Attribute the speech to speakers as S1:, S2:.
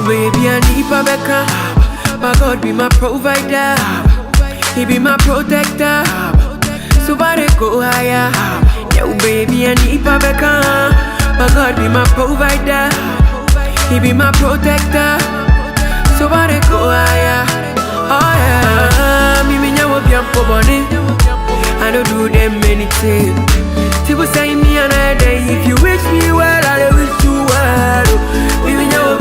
S1: baby, I need Babeka. My God be my provider. He be my protector. So why they go higher? Yo, baby, I need Babeka. My God be my provider. He be my protector. So why they go higher? Oh yeah, me nyawo biampo boni. I don't do them anything. People say me another day. If you wish me well, I wish you well. Me nyawo